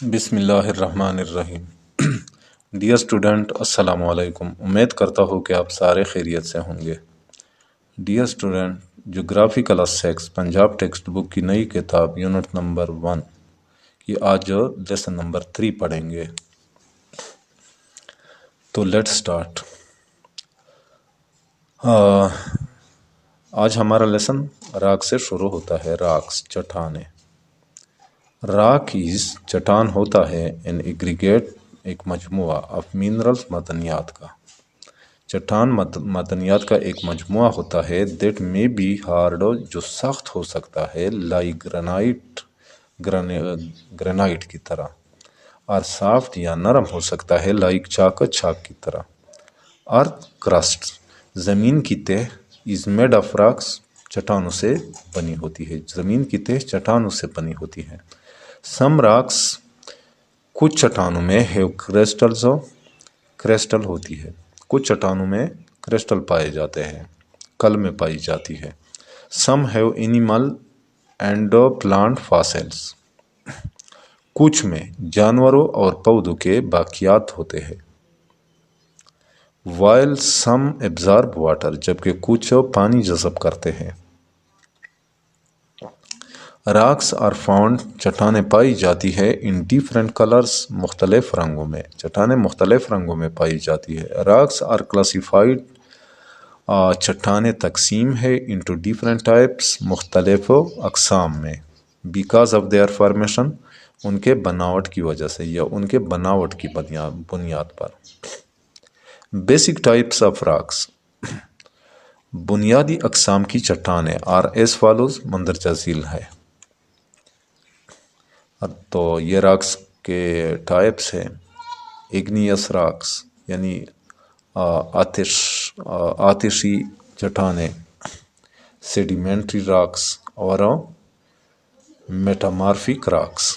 بسم اللہ الرحمن الرحیم۔ ڈیئر اسٹوڈنٹ، السلام علیکم۔ امید کرتا ہوں کہ آپ سارے خیریت سے ہوں گے۔ ڈیئر اسٹوڈنٹ، جغرافی کلاس 6 پنجاب ٹیکسٹ بک کی نئی کتاب یونٹ نمبر 1 کی آج لیسن نمبر 3 پڑھیں گے۔ تو لیٹ سٹارٹ۔ آج ہمارا لیسن راک سے شروع ہوتا ہے۔ راکس، چٹانیں۔ راک از چٹان ہوتا ہے ان ایگریگیٹ، ایک مجموعہ آف منرلز، معدنیات کا۔ چٹان معدنیات کا ایک مجموعہ ہوتا ہے دیٹ میں بی ہارڈ، جو سخت ہو سکتا ہے، لائک گرینائٹ کی طرح، اور سافٹ یا نرم ہو سکتا ہے، لائک چاک کی طرح۔ ارتھ کرسٹ، زمین کی تہ، از میڈ آف راکس، چٹانوں سے بنی ہوتی ہے۔ زمین کی تہ چٹانوں سے بنی ہوتی ہے۔ سم راکس، کچھ چٹانوں میں ہیو کرسٹلز، کرسٹل ہوتی ہے۔ کچھ چٹانوں میں کرسٹل پائے جاتے ہیں، کل میں پائی جاتی ہے۔ Some have animal and plant fossils, کچھ میں جانوروں اور پودوں کے باقیات ہوتے ہیں۔ وائل سم ایبزارب واٹر، جبکہ کچھ پانی جذب کرتے ہیں۔ راکس آر فاؤنڈ، چٹانیں پائی جاتی ہے ان ڈیفرنٹ کلرز، مختلف رنگوں میں۔ چٹانیں مختلف رنگوں میں پائی جاتی ہے۔ راکس آر کلاسیفائڈ، چٹانیں تقسیم ہے انٹو ڈیفرنٹ ٹائپس، مختلف اقسام میں۔ بیکاز آف دیئر فارمیشن، ان کے بناوٹ کی وجہ سے یا ان کے بناوٹ کی بنیاد پر۔ بیسک ٹائپس آف راکس، بنیادی اقسام کی چٹانیں آر ایز فالوز، مندرجہ ذیل ہے۔ تو یہ راکس کے ٹائپس ہیں: ایگنیس راکس یعنی آتشی چٹانیں، سیڈیمنٹری راکس اور میٹامارفک راکس۔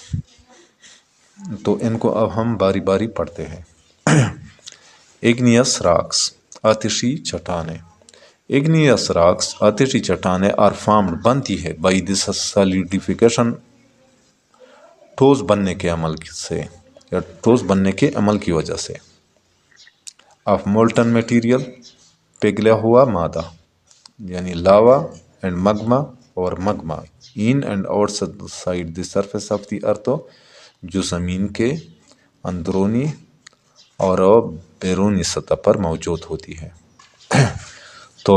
تو ان کو اب ہم باری باری پڑھتے ہیں۔ ایگنیس راکس، آتشی چٹانیں۔ ایگنیس راکس، آتشی چٹانیں، آر فارمڈ، بنتی ہے، بائی دس سالیڈیفیکیشن، ٹھوس بننے کے عمل سے یا ٹھوس بننے کے عمل کی وجہ سے۔ آف مولٹن میٹیریل، پگھلا ہوا مادہ یعنی لاوا اینڈ مگما اور magma, in and outside the surface of the earth, جو زمین کے اندرونی اور بیرونی سطح پر موجود ہوتی ہے۔ تو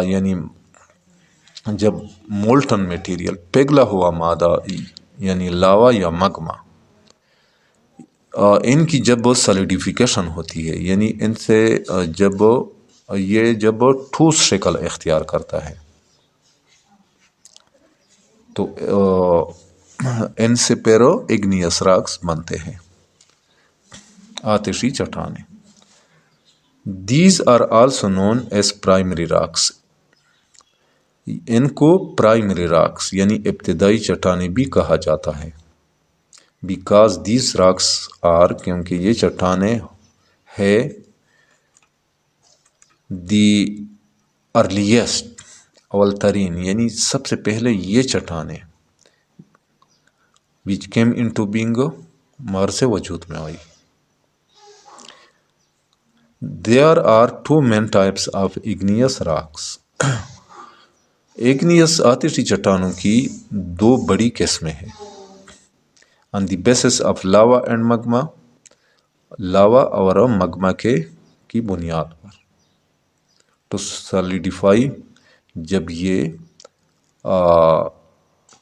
یعنی جب مولٹن میٹیریل، پگھلا ہوا مادہ یعنی لاوا یا مگما، ان کی جب سالیڈیفیکیشن ہوتی ہے، یعنی ان سے جب ٹھوس شکل اختیار کرتا ہے، تو ان سے پیرو ایگنیس راکس بنتے ہیں، آتشی چٹانیں۔ These are also known as primary rocks, ان کو پرائمری راکس یعنی ابتدائی چٹانیں بھی کہا جاتا ہے۔ بیکاز دیز راکس آر، کیونکہ یہ چٹانیں ہے، دی ارلیسٹ، اول ترین یعنی سب سے پہلے یہ چٹانیں، which came into being، مار سے وجود میں آئی۔ There are two main types of igneous rocks، Agnes آتشی چٹانوں کی دو بڑی قسمیں ہیں۔ On the basis of lava and magma، لاوا اور مگما کی بنیاد پر۔ تو سالیڈیفائی، جب یہ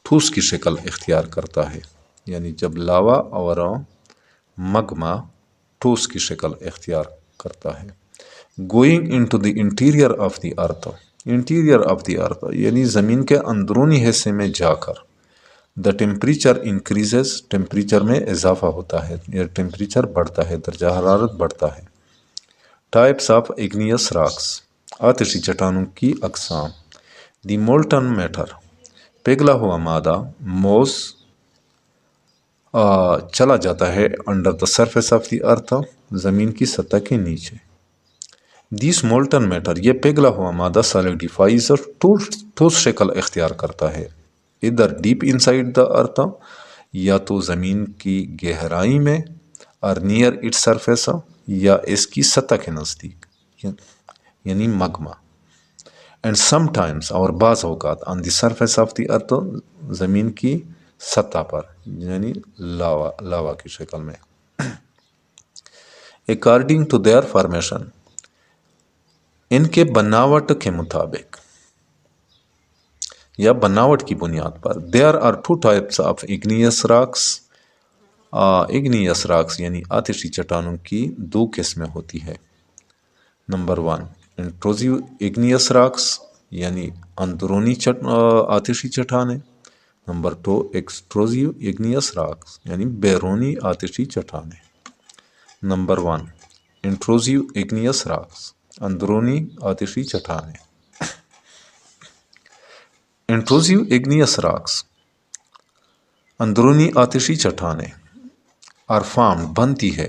ٹھوس کی شکل اختیار کرتا ہے، یعنی جب لاوا اور مگما ٹھوس کی شکل اختیار کرتا ہے۔ Going into the interior of the earth, interior of the earth یعنی زمین کے اندرونی حصے میں جا کر، دا ٹیمپریچر انکریزز، ٹیمپریچر میں اضافہ ہوتا ہے یا ٹیمپریچر بڑھتا ہے، درجہ حرارت بڑھتا ہے۔ ٹائپس آف ایگنیس راکس، آتشی چٹانوں کی اقسام۔ دی مولٹن میٹر، پگھلا ہوا مادہ، موز، چلا جاتا ہے، under the surface of the earth, زمین کی سطح کے نیچے۔ دیس مولٹن میٹر، یہ پگھلا ہوا مادہ، سالیڈیفائز، ٹھوس شکل اختیار کرتا ہے، ادھر ڈیپ انسائڈ دا ارتھ، یا تو زمین کی گہرائی میں اور نیئر اٹ سرفیس یا اس کی سطح کے نزدیک یعنی مگما. اینڈ سم ٹائمس اور بعض اوقات آن دی سرفیس آف دی ارتھ زمین کی سطح پر یعنی لاوا کی شکل میں. اکارڈنگ ٹو دیئر فارمیشن ان کے بناوٹ کے مطابق یا بناوٹ کی بنیاد پر there are two types of igneous rocks. Igneous rocks یعنی آتشی چٹانوں کی دو قسمیں ہوتی ہے. نمبر 1 انٹروزیو اگنیس راکس یعنی اندرونی آتشی چٹانیں. نمبر 2 ایکسٹروزیو اگنیس راکس یعنی بیرونی آتشی چٹانیں. نمبر 1 انٹروزیو اگنیس راکس اندرونی آتشی چٹانیں. انٹروزیو اگنیس راکس اندرونی آتشی چٹانیں آر فارمڈ بنتی ہے.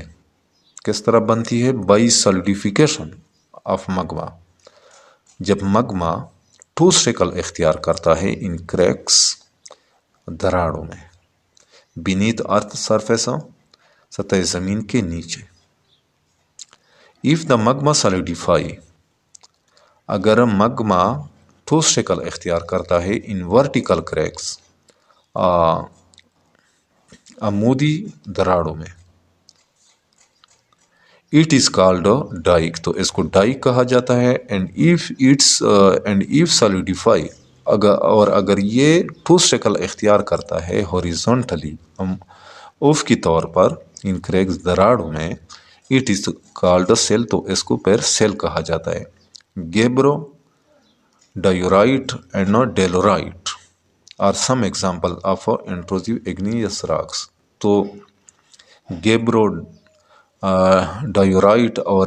کس طرح بنتی ہے؟ By solidification of magma. جب مگما ٹھوس شکل اختیار کرتا ہے ان کریکس دراڑوں میں بینیتھ ارتھ سرفیس سطح زمین کے نیچے. ایف دا مگما سالیڈیفائی اگر مگما ٹھوس شکل اختیار کرتا ہے ان ورٹیکل کریکس عمودی دراڑوں میں اٹ از کالڈ ڈائک تو اس کو ڈائک کہا جاتا ہے. اینڈ ایف سالیڈیفائی اور اگر یہ ٹھوس شکل اختیار کرتا ہے ہاریزونٹلی اوف کی طور پر ان کریکس دراڑوں میں اٹ از کالڈ سیل تو اس کو پھر سیل کہا جاتا ہے. Gabbro diorite and dolerite are some example of intrusive igneous rocks. تو گیبرو ڈایورائٹ اور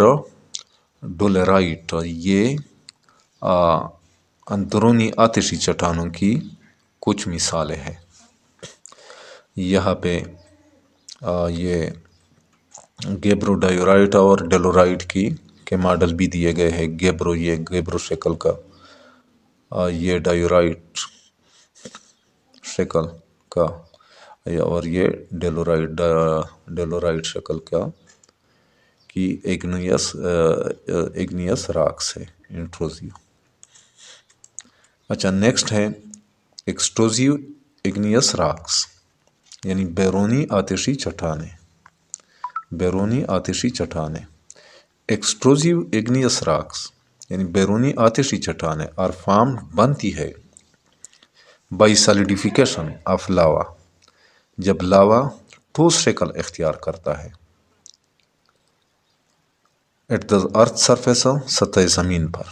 ڈولیرائٹ یہ اندرونی آتشی چٹانوں کی کچھ مثالیں ہیں. یہاں پہ یہ گیبرو ڈایورائٹ اور ڈیلورائٹ کے ماڈل بھی دیے گئے ہیں. یہ گیبرو شکل کا یہ ڈایورائٹ شکل کا اور یہ ڈیلورائٹ شکل کا کی اگنیس راکس ہے انٹروزیو. اچھا نیکسٹ ہے ایکسٹروزیو اگنیس راکس یعنی بیرونی آتشی چٹانیں. بیرونی آتشی چٹانیں ایکسٹروزیو اگنیس راکس یعنی بیرونی آتشی چٹانیں آر فارمڈ بنتی ہے بائی سالیڈیفیکیشن آف لاوا جب لاوا ٹھوس شکل اختیار کرتا ہے ایٹ دا ارتھ سرفیس سطح زمین پر.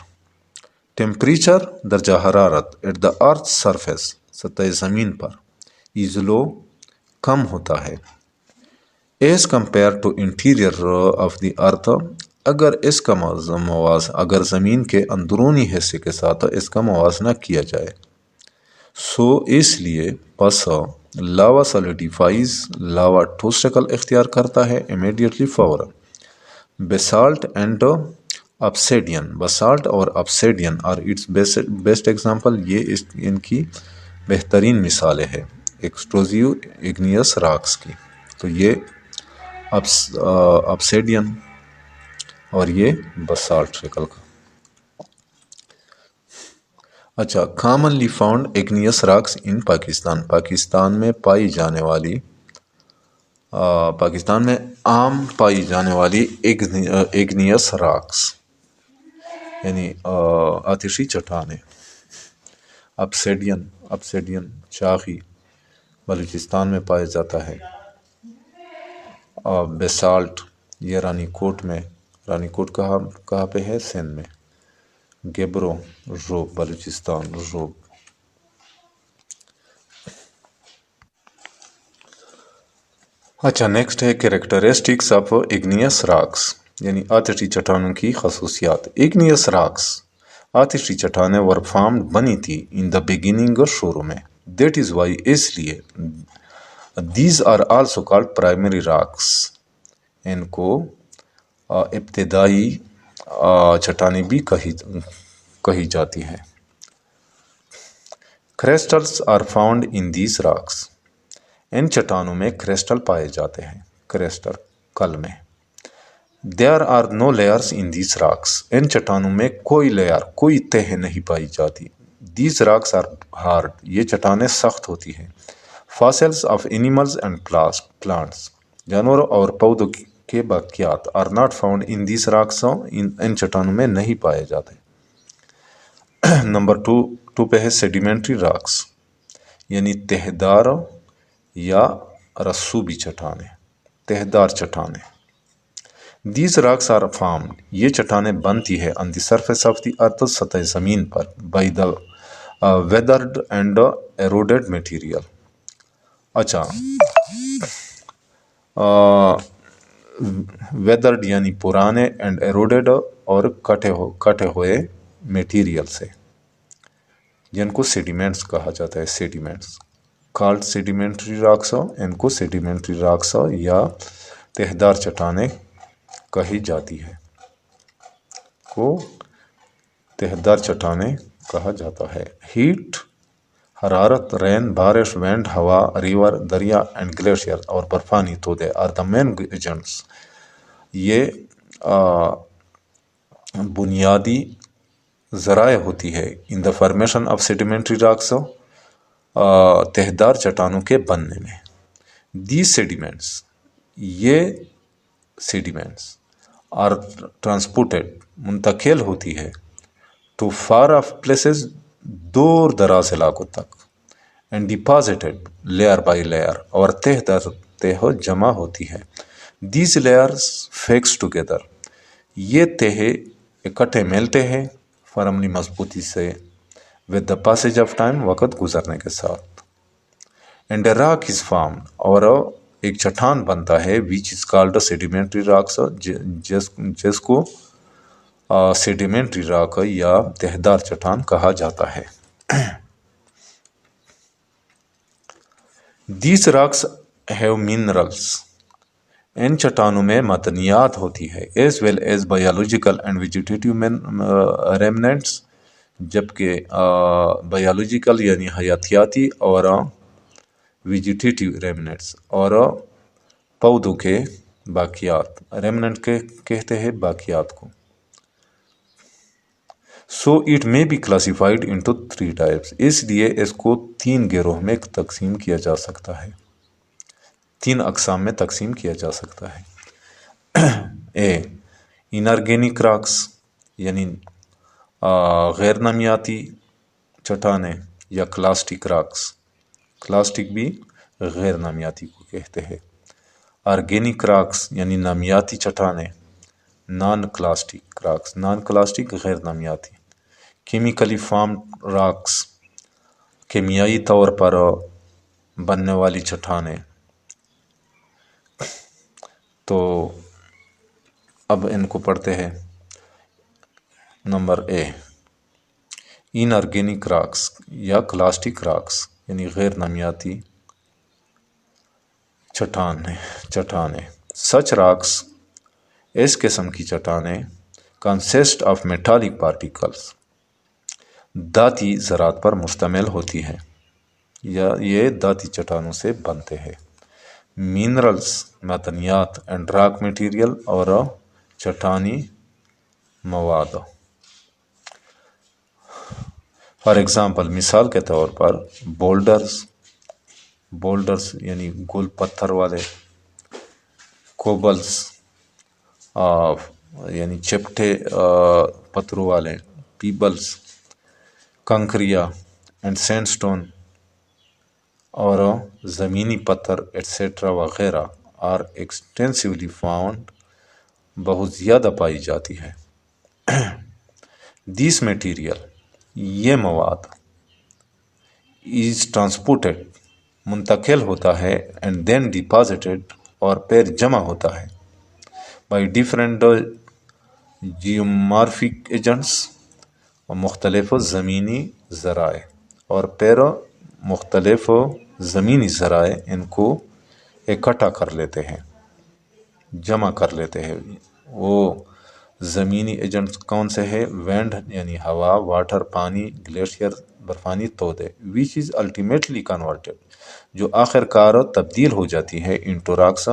ٹیمپریچر درجہ حرارت ایٹ دا ارتھ سرفیس سطح زمین پر از لو کم ہوتا ہے as compare to interior of the earth اگر اس کا اگر زمین کے اندرونی حصے کے ساتھ اس کا موازنہ کیا جائے. سو اس لیے پس لاوا سالیڈیفائز لاوا ٹھوس شکل اختیار کرتا ہے امیڈیٹلی فوراً. بیسالٹ اینڈ ابسیڈین بسالٹ اور ابسیڈین آر اٹس بیسٹ ایگزامپل یہ ان کی بہترین مثالیں ہیں ایکسٹروزیو اگنیس راکس کی. تو یہ ابسیڈین اور یہ بسالٹ شکل کا. اچھا کامنلی فاؤنڈ اگنیس راکس ان پاکستان. پاکستان میں عام پائی جانے والی اگنیس راکس یعنی آتشی چٹانیں. ابسیڈین چاغی بلوچستان میں پایا جاتا ہے. بیسالٹ یہ رانی کوٹ کہاں پہ ہے؟ سندھ میں. گیبرو روب بلوچستان روب. اچھا نیکسٹ ہے کریکٹرسٹکس آف اگنیس راکس یعنی آتشی چٹانوں کی خصوصیات. اگنیس راکس آتشی چٹانیں ور فارمڈ بنی تھی ان دا بگننگ شروع میں. دیٹ از وائی اس لیے these are also called primary rocks ان کو ابتدائی چٹانیں بھی کہی جاتی ہیں. Crystals are found in these rocks ان چٹانوں میں کرسٹل پائے جاتے ہیں، کرسٹل کل میں۔ There are no layers in these rocks, ان چٹانوں میں کوئی لیئر، کوئی تہ نہیں پائی جاتی۔ دیز راکس آر ہارڈ، یہ چٹانیں سخت ہوتی ہیں۔ Fossils of animals and plants, جانوروں اور پودوں کے باقیات are not found in these rocks, ان چٹانوں میں نہیں پائے جاتے۔ نمبر 2 پہ ہے سیڈیمنٹری راکس، یعنی تہ دار یا رسوبی چٹانیں، تہ دار چٹانیں۔ دیز راکس آر فارمڈ، یہ چٹانیں بنتی ہے آن دی سرفیس آف دی ارتھ، سطح زمین پر، بائی دا ویدرڈ اینڈ ایروڈیڈ میٹیریل۔ اچھا، ویدرڈ یعنی پرانے، اینڈ ایروڈیڈ اور کٹے ہوئے میٹیریل سے، جن کو سیڈیمنٹس کہا جاتا ہے، سیڈیمنٹس کالڈ سیڈیمنٹری راکس، ان کو سیڈیمنٹری راکس یا تہ دار چٹانیں کہی جاتی ہے، کو تہ دار چٹانیں کہا جاتا ہے۔ ہیٹ، حرارت، رین، بارش، وینڈ، ہوا، ریور، دریا اینڈ گلیشیئر اور برفانی تودے آر دا مین ایجنٹس، یہ بنیادی ذرائع ہوتی ہے ان the formation of sedimentary rocks, تہ دار چٹانوں کے بننے میں۔ دیز سیڈیمنٹس، یہ سیڈیمنٹس آر ٹرانسپورٹیڈ، منتقل ہوتی ہے، ٹو فار آف پلیسز، دور دراز علاقوں تک، and deposited layer by layer, اور تہ در تہ جمع ہوتی ہے۔ دیز لیئرز فکس ٹوگیدر، یہ تہ اکٹھے ملتے ہیں فرملی، مضبوطی سے، ود دا پاسج آف ٹائم، وقت گزرنے کے ساتھ۔ And a rock is formed, اور ایک چٹان بنتا ہے، ویچ از کالڈ سیڈیمنٹری راکس، جس کو سیڈیمنٹری راک یا تہ دار چٹان کہا جاتا ہے۔ دیز راکس ہیو منرلس، ان چٹانوں میں معدنیات ہوتی ہے، as well as biological and vegetative remnants, جبکہ بایولوجیکل یعنی حیاتیاتی اور ویجیٹیٹیو ریمننٹس اور پودوں کے باقیات، ریمننٹ کہتے ہیں باقیات کو۔ سو اٹ میں بی کلاسیفائڈ انٹو 3 ٹائپس، اس لیے اس کو 3 گروہ میں تقسیم کیا جا سکتا ہے، 3 اقسام میں تقسیم کیا جا سکتا ہے۔ اے انارگینک راکس، یعنی غیر نامیاتی چٹانیں، یا کلاسٹک راکس، کلاسٹک بھی غیر نامیاتی کو کہتے ہیں۔ آرگینک راکس یعنی نامیاتی چٹانیں، نان کلاسٹک راکس، نان کلاسٹک غیر نامیاتی۔ کیمیکلی فارمڈ راکس، کیمیائی طور پر بننے والی چٹانیں۔ تو اب ان کو پڑھتے ہیں۔ نمبر اے، ان آرگینک راکس یا کلاسٹک راکس، یعنی غیر نامیاتی چٹانیں۔ سچ راکس، اس قسم کی چٹانیں، کنسسٹ آف میٹالک پارٹیکلس، دھاتی ذرات پر مشتمل ہوتی ہے، یا یہ دھاتی چٹانوں سے بنتے ہیں۔ منرلس، معدنیات، اینڈ راک میٹیریل، اور چٹانی مواد۔ فار ایگزامپل، مثال کے طور پر، بولڈرز یعنی گول پتھر والے، کوبلز یعنی چپٹے پتھروں والے، پیبلز، کنکریا اینڈ سینڈ سٹون، اور زمینی پتھر ایٹسیٹرا وغیرہ، آر ایکسٹینسولی فاؤنڈ، بہت زیادہ پائی جاتی ہے۔ دیس میٹیریل، یہ مواد، از ٹرانسپورٹیڈ، منتقل ہوتا ہے، اینڈ دین ڈپازیٹڈ، اور پھر جمع ہوتا ہے، بائی ڈیفرنٹ جیومارفک ایجنٹس، مختلف زمینی ذرائع، اور پھر مختلف زمینی ذرائع ان کو اکٹھا کر لیتے ہیں، جمع کر لیتے ہیں۔ وہ زمینی ایجنٹس کون سے ہیں؟ وینڈ یعنی ہوا، واٹر پانی، گلیشیئر برفانی تودے، وچ از الٹیمیٹلی کنورٹیڈ جو آخر کار تبدیل ہو جاتی ہے انٹو راکس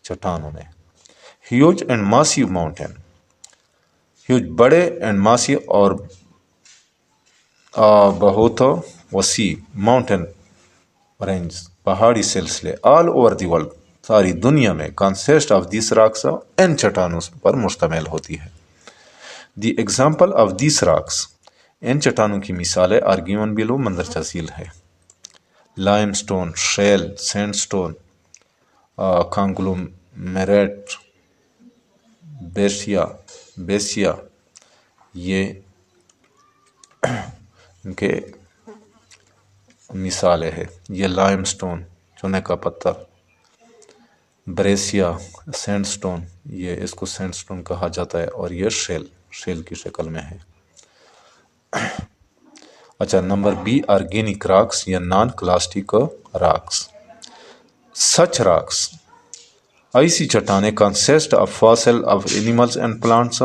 چٹانوں میں۔ ہیوج اینڈ ماسیو ماؤنٹین، ہیوج بڑے اینڈ ماسی اور بہت وسیع، ماؤنٹین رینج پہاڑی سلسلے، آل اوور دی ورلڈ ساری دنیا میں، کنسسٹ آف دیس راکس ان چٹانوں پر مشتمل ہوتی ہے۔ The example of these rocks, ان چٹانوں کی مثالیں آر گیون بلو مندرجہ ذیل ہے۔ Limestone, shale, sandstone, conglomerate, breccia, یہ ان کے مثالیں ہے۔ یہ لائم سٹون چونے کا پتھر، بریسیا سینڈ سٹون، یہ اس کو سینڈ سٹون کہا جاتا ہے، اور یہ شیل کی شکل میں ہے۔ اچھا، نمبر بی، آرگینک راکس یا نان کلاسٹک راکس۔ سچ راکس، ایسی چٹانیں consist of fossil of animals and plants,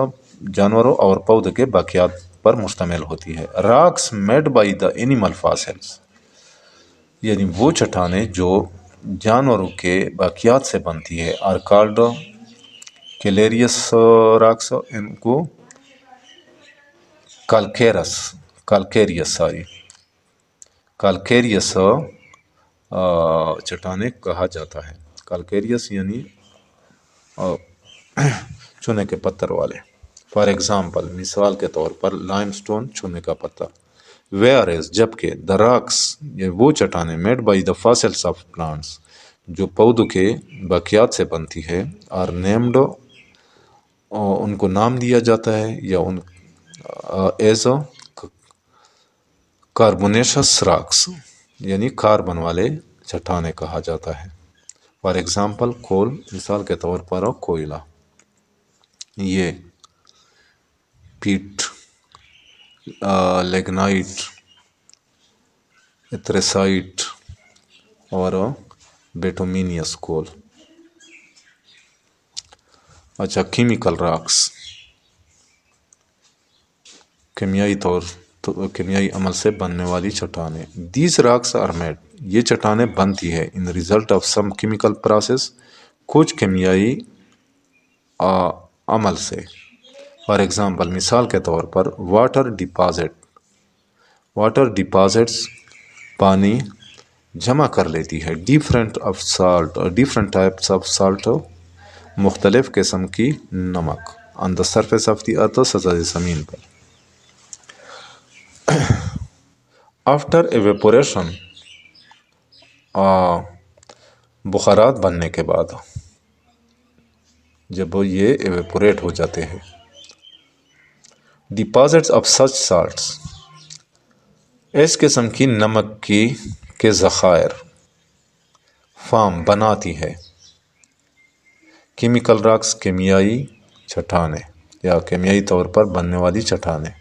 جانوروں اور پودوں کے باقیات پر مشتمل ہوتی ہے۔ Rocks made by the animal fossils, یعنی وہ چٹانیں جو جانوروں کے باقیات سے بنتی ہے، آر کالڈ کیلیریس راکس، ان کو کالکیریس چٹانیں کہا جاتا ہے۔ کالکیریس یعنی چونے کے پتھر والے۔ فار ایگزامپل، مثال کے طور پر، لائم سٹون چونے کا پتھر، ویئر ایز جبکہ، دا راکس یہ وہ چٹانیں، made by the fossils of plants جو پودوں کے باقیات سے بنتی ہے، آر نیمڈ ان کو نام دیا جاتا ہے، یا ان ایز کاربونیشس راکس یعنی کاربن والے چٹانیں کہا جاتا ہے۔ فار ایگزامپل، کول مثال کے طور پر کوئلہ، یہ پیٹ، لیگنائٹ، ایتھریسائٹ اور بیٹومینیس کول۔ اچھا، کیمیکل راکس، کیمیائی عمل سے بننے والی چٹانیں۔ دیز راکس آر میڈ، یہ چٹانیں بنتی ہے، ان result of some chemical process, کچھ کیمیائی عمل سے۔ فار ایگزامپل، مثال کے طور پر، واٹر ڈپازٹس پانی جمع کر لیتی ہے، ڈفرینٹ ٹائپس آف سالٹ مختلف قسم کی نمک، آن دا سرفیس آف دی ارتھ سطح زمین پر۔ آفٹر ایویپوریشن، بخارات بننے کے بعد، جب یہ ایویپوریٹ ہو جاتے ہیں، ڈپازٹس آف سچ سالٹس، اس قسم کی نمک کے ذخائر، فارم بناتی ہے، کیمیکل راکس کیمیائی چٹانیں یا کیمیائی طور پر بننے والی چٹانیں۔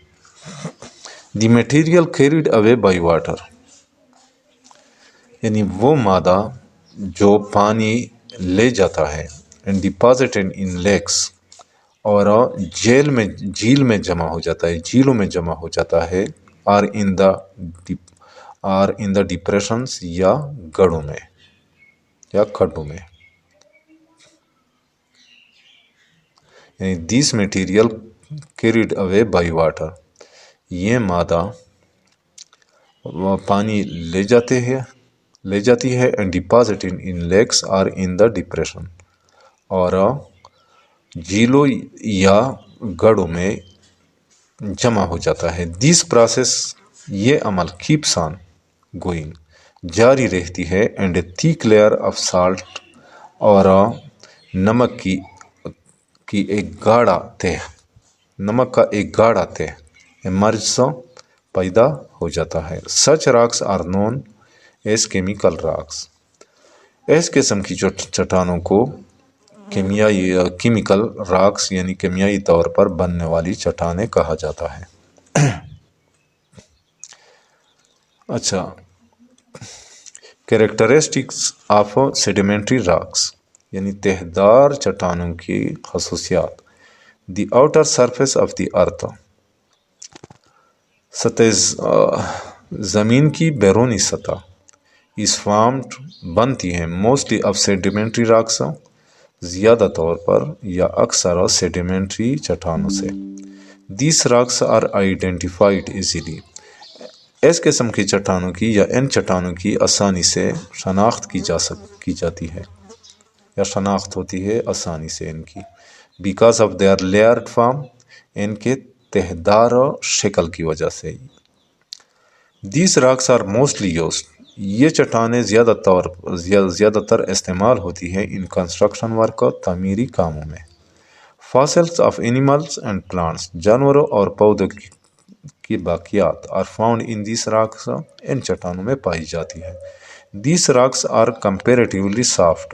The material carried away by water, یعنی وہ مادہ جو پانی لے جاتا ہے، اینڈ ڈپازٹڈ ان لیکس، اور جھیل میں جمع ہو جاتا ہے، جھیلوں میں جمع ہو جاتا ہے، آر ان دا ڈپریشنز یا گڑھوں میں یا کھڈوں میں، یعنی these material carried away by water, یہ مادہ پانی لے جاتی ہے، and deposited in lakes or in the depression, اور جھیلوں یا گڑھوں میں جمع ہو جاتا ہے۔ دیس پروسیس، یہ عمل، کیپس آن گوئنگ، جاری رہتی ہے، اینڈ اے تھک لیئر آف سالٹ، اور نمک کی ایک گاڑھا تہ، نمک کا ایک گاڑھا تہ ایمرجز پیدا ہو جاتا ہے۔ Such rocks are known as chemical rocks, اس قسم کی چٹانوں کو کیمیکل راکس یعنی کیمیائی طور پر بننے والی چٹانیں کہا جاتا ہے۔ اچھا، کیریکٹرسٹکس آف سیڈیمنٹری راکس، یعنی تہ دار چٹانوں کی خصوصیات۔ The outer surface of the earth, سطح زمین کی بیرونی سطح، is formed بنتی ہیں mostly of sedimentary rocks زیادہ طور پر یا اکثر sedimentary چٹانوں سے. These rocks are identified easily. اس قسم کی چٹانوں کی یا ان چٹانوں کی آسانی سے شناخت کی جاتی ہے یا شناخت ہوتی ہے آسانی سے ان کی. Because of their layered form ان کے تہدار شکل کی وجہ سے. These rocks are mostly used. یہ چٹانیں زیادہ تر استعمال ہوتی ہے in construction work تعمیری کاموں میں. Fossils of animals and plants جانوروں اور پودوں کی باقیات are found in these rocks ان چٹانوں میں پائی جاتی ہے. These rocks are comparatively soft.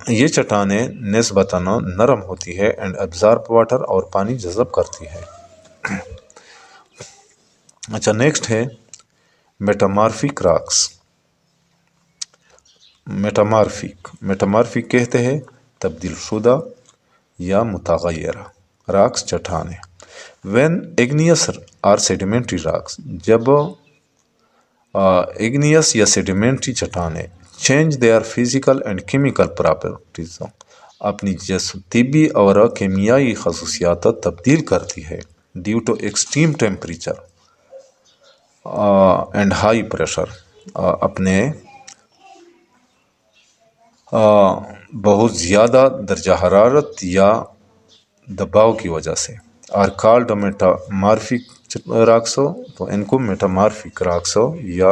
یہ چٹانیں نسبتاً نرم ہوتی ہے and absorb water اور پانی جذب کرتی ہے. اچھا نیکسٹ ہے میٹامارفک راکس. میٹامارفک کہتے ہیں تبدیل شدہ یا متغیرہ راکس چٹانیں. when igneous or sedimentary rocks جب igneous یا sedimentary چٹانیں change their physical and chemical properties اپنی طبی اور کیمیائی خصوصیات تبدیل کرتی ہے due to extreme temperature and high pressure اپنے بہت زیادہ درجہ حرارت یا دباؤ کی وجہ سے. are called میٹامارفک راکس تو ان کو میٹامارفک راکس یا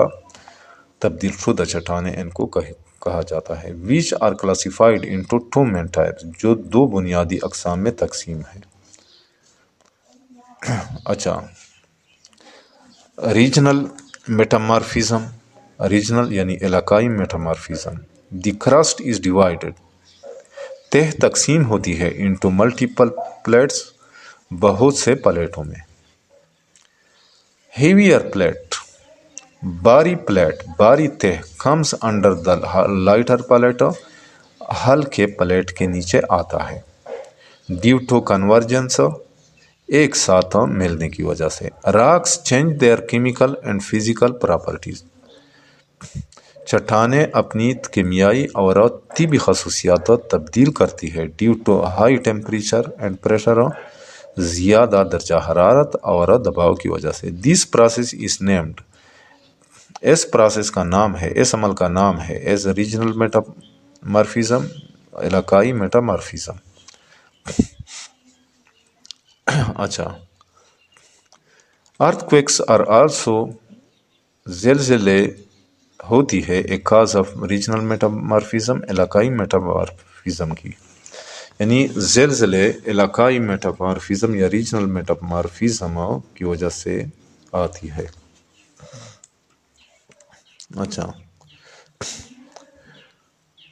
تبدیل شدہ چٹانیں ان کو کہا جاتا ہے. which are classified into two main types جو دو بنیادی اقسام میں تقسیم ہے. اچھا ریجنل میٹامارفزم. ریجنل یعنی علاقائی میٹامارفزم. the crust is divided تہ تقسیم ہوتی ہے into multiple plates بہت سے پلیٹوں میں. heavier plate باری تہ comes under the lighter plate ہلکے پلیٹ کے نیچے آتا ہے. due to convergence ایک ساتھ ملنے کی وجہ سے. rocks change their chemical and physical properties چٹانیں اپنی کیمیائی اور طبی خصوصیات تبدیل کرتی ہے due to high temperature and pressure زیادہ درجہ حرارت اور دباؤ کی وجہ سے. this process is named اس پروسیس کا نام ہے اس عمل کا نام ہے as regional metamorphism علاقائی میٹامارفزم. اچھا earthquakes are also زلزلے ہوتی ہے a cause of regional metamorphism علاقائی میٹامارفزم کی. یعنی زلزلے علاقائی میٹامارفزم یا ریجنل میٹامارفزم کی وجہ سے آتی ہے. اچھا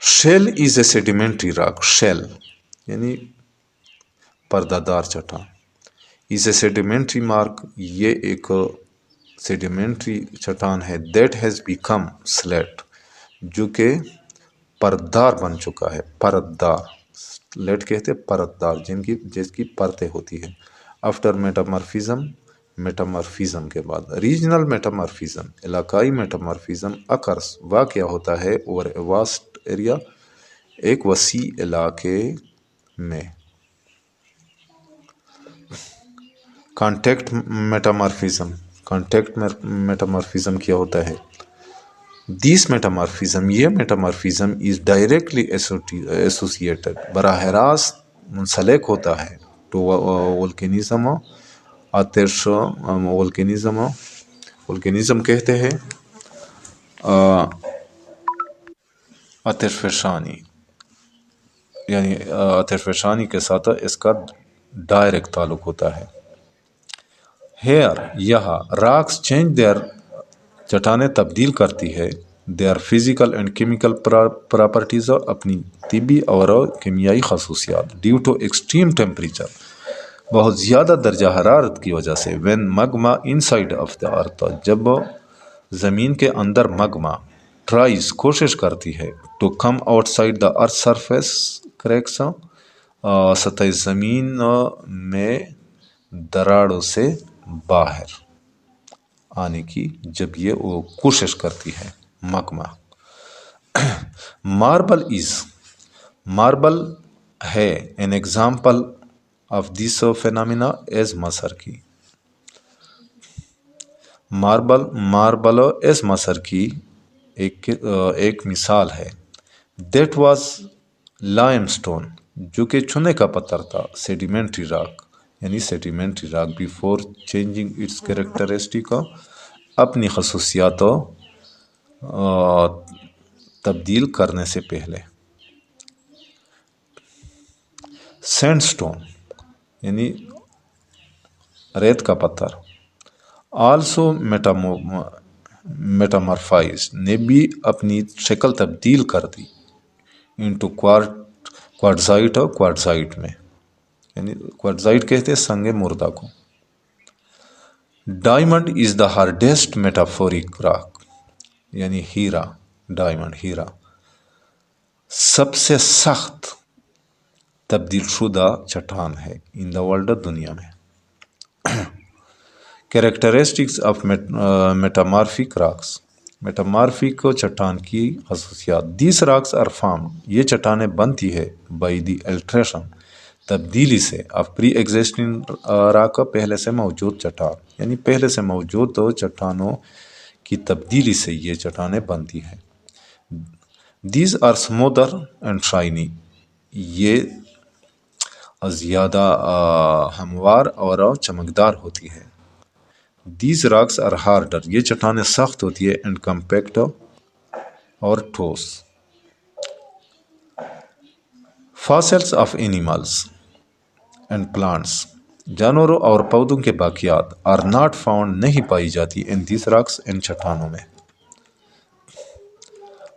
شیل از اے سیڈیمنٹری راک. شیل یعنی پردہ دار چٹان. از اے سیڈیمنٹری مارک یہ ایک سیڈیمنٹری چٹان ہے دیٹ ہیز بیکم سلیٹ جو کہ پردار بن چکا ہے. پردار سلیٹ کہتے ہیں پردار جس کی پرتیں ہوتی ہے. آفٹر میٹامارفزم کے بعد. ریجنل میٹامارفزم علاقائی میٹامارفزم اکرس واقع ہوتا ہے اوور اے واسٹ ایریا ایک وسیع علاقے میں. کانٹیکٹ میٹامارفزم کیا ہوتا ہے. دیس میٹامارفزم یہ میٹامارفزم از ڈائریکٹلی ایسوسیٹڈ براہ راست منسلک ہوتا ہے ٹو وولکینزم آتش وولکینزم کہتے ہیں آتش فشانی یعنی آتش فشانی کے ساتھ اس کا ڈائریکٹ تعلق ہوتا ہے. ہیئر یہاں راکس چینج دیئر چٹانیں تبدیل کرتی ہے their physical and chemical properties اپنی طبی اور کیمیائی خصوصیات ڈیو ٹو ایکسٹریم ٹیمپریچر بہت زیادہ درجہ حرارت کی وجہ سے. When magma inside of the earth جب زمین کے اندر مگما ٹرائز کوشش کرتی ہے to come outside the earth surface cracks سطح زمین میں دراڑوں سے باہر آنے کی جب یہ وہ کوشش کرتی ہے مگما. ماربل ہے an example of this phenomena as مصر کی. ماربل ایس مصر کی ایک مثال ہے. دیٹ واز لائم سٹون جو کہ چونے کا پتھر تھا. سیڈیمنٹری راک یعنی sedimentary rock before changing its characteristic اپنی خصوصیاتوں تبدیل کرنے سے پہلے. سینڈ سٹون یعنی ریت کا پتھر. آلسو میٹامارفائز نے بھی اپنی شکل تبدیل کر دی انٹو کوارٹزائٹ اور کوارٹزائٹ میں یعنی کوارٹزائٹ کہتے ہیں سنگ مردہ کو. Diamond is the hardest metamorphic rock یعنی ہیرا. ڈائمنڈ ہیرا سب سے سخت تبدیل شدہ چٹان ہے ان دا ورلڈ دنیا میں. Characteristics of metamorphic rocks. Metamorphic چٹان کی خصوصیات. دیس راکس آر فارمڈ یہ چٹانیں بنتی ہے بائی دی الٹریشن تبدیلی سے آف پری ایگزسٹنگ راک پہلے سے موجود چٹان یعنی پہلے سے موجود چٹانوں کی تبدیلی سے یہ چٹانیں بنتی ہیں. دیز آر سمودر اینڈ شائنی یہ زیادہ ہموار اور چمکدار ہوتی ہے. دیز راکس آر ہارڈر یہ چٹانیں سخت ہوتی ہے اینڈ کمپیکٹ اور ٹھوس. Fossils of animals and plants جانوروں اور پودوں کے باقیات آر ناٹ فاؤنڈ نہیں پائی جاتی ان دیز راکس ان چٹانوں میں.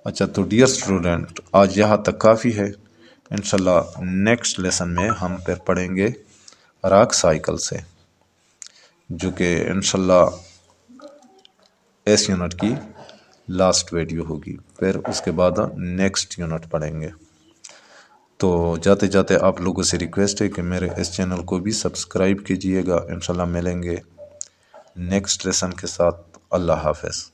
اچھا تو ڈیئر اسٹوڈنٹ آج یہاں تک کافی ہے. انشاءاللہ نیکسٹ لیسن میں ہم پھر پڑھیں گے راک سائیکل سے جو کہ انشاءاللہ اس یونٹ کی لاسٹ ویڈیو ہوگی. پھر اس کے بعد نیکسٹ یونٹ پڑھیں گے. تو جاتے جاتے آپ لوگوں سے ریکویسٹ ہے کہ میرے اس چینل کو بھی سبسکرائب کیجئے گا. انشاءاللہ ملیں گے نیکسٹ لیسن کے ساتھ. اللہ حافظ.